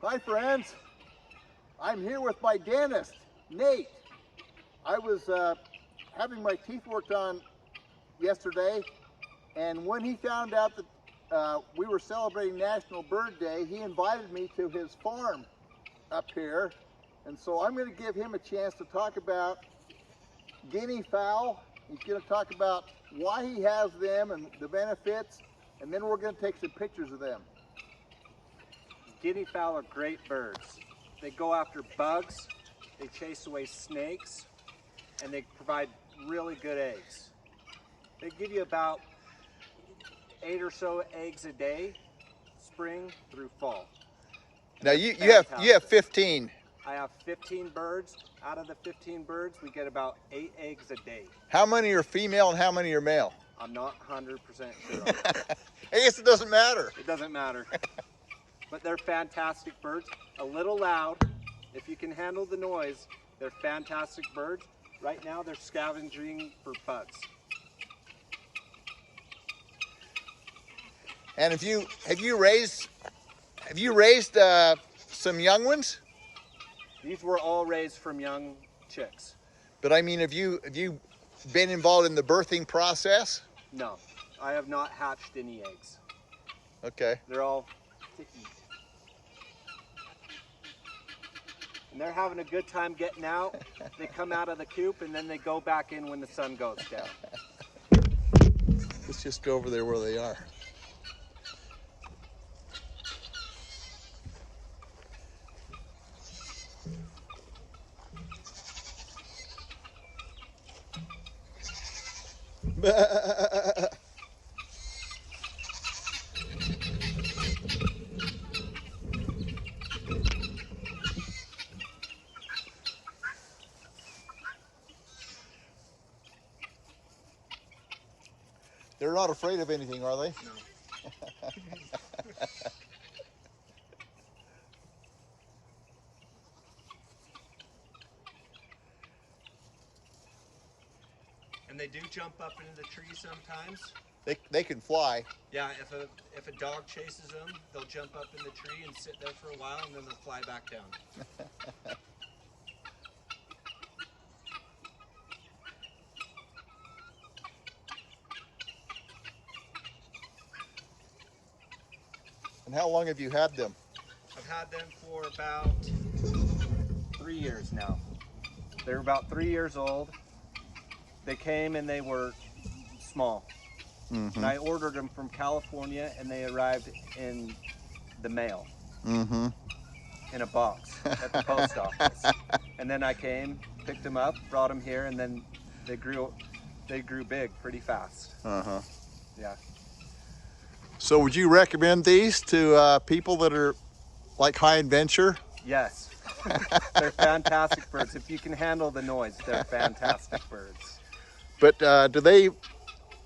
Hi friends, I'm here with my dentist, Nate. I was having my teeth worked on yesterday, and when he found out that we were celebrating National Bird Day, he invited me to his farm up here, and so I'm going to give him a chance to talk about Guinea fowl. He's going to talk about why he has them and the benefits, and then we're going to take some pictures of them. Guinea fowl are great birds. They go after bugs, they chase away snakes, and they provide really good eggs. They give you about 8 or so eggs a day, spring through fall. Now you have 15. I have 15 birds. Out of the 15 birds, we get about 8 eggs a day. How many are female and how many are male? I'm not 100% sure on that. I guess it doesn't matter. It doesn't matter. But they're fantastic birds. A little loud. If you can handle the noise, they're fantastic birds. Right now, they're scavenging for bugs. And have you raised some young ones? These were all raised from young chicks. But I mean, have you been involved in the birthing process? No, I have not hatched any eggs. Okay. They're all to eat. And they're having a good time getting out. They come out of the coop and then they go back in when the sun goes down. Let's just go over there where they are. They're not afraid of anything, are they? No. And they do jump up into the tree sometimes. They can fly. Yeah, if a dog chases them, they'll jump up in the tree and sit there for a while, and then they'll fly back down. And how long have you had them? I've had them for about 3 years now. They're about 3 years old. They came and they were small. Mm-hmm. And I ordered them from California, and they arrived in the mail. Mm-hmm. In a box at the post office. And then I came, picked them up, brought them here, and then they grew big pretty fast. Uh-huh. Yeah. So would you recommend these to people that are like high adventure? Yes. They're fantastic birds. If you can handle the noise, they're fantastic birds. But do they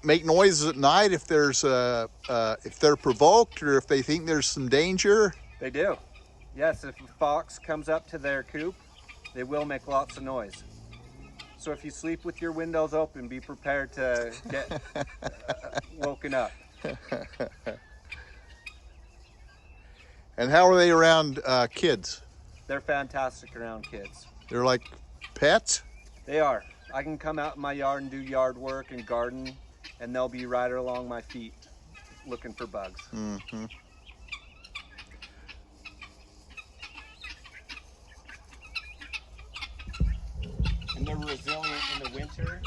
make noises at night if they're provoked or if they think there's some danger? They do. Yes, if a fox comes up to their coop, they will make lots of noise. So if you sleep with your windows open, be prepared to get woken up. And how are they around kids? They're fantastic around kids. They're like pets? They are. I can come out in my yard and do yard work and garden, and they'll be right along my feet looking for bugs. Mm-hmm. And they're resilient in the winter.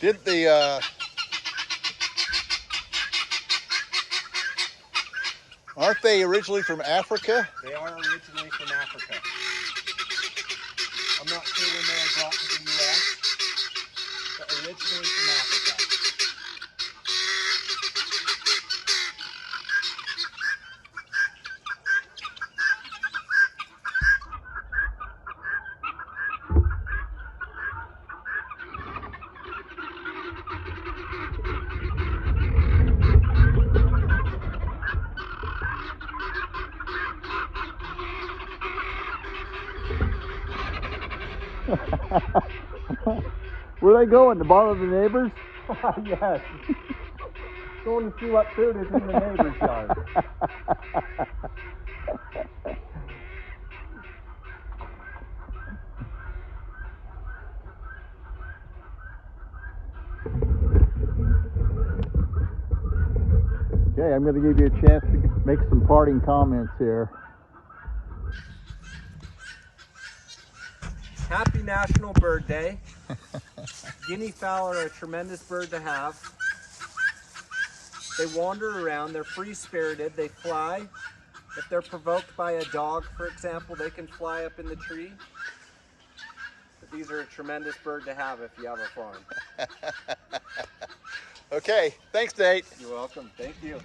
Did the aren't they originally from Africa? They are originally from Africa. I'm not sure when they were brought to the U.S., but originally from Africa. Where are they going? To bother the neighbors? Yes. going to see what food is in the neighbor's yard. Okay, I'm going to give you a chance to make some parting comments here. Happy National Bird Day. Guinea fowl are a tremendous bird to have. They wander around, they're free-spirited, they fly. If they're provoked by a dog, for example, they can fly up in the tree. But these are a tremendous bird to have if you have a farm. Okay, thanks, Nate. You're welcome. Thank you.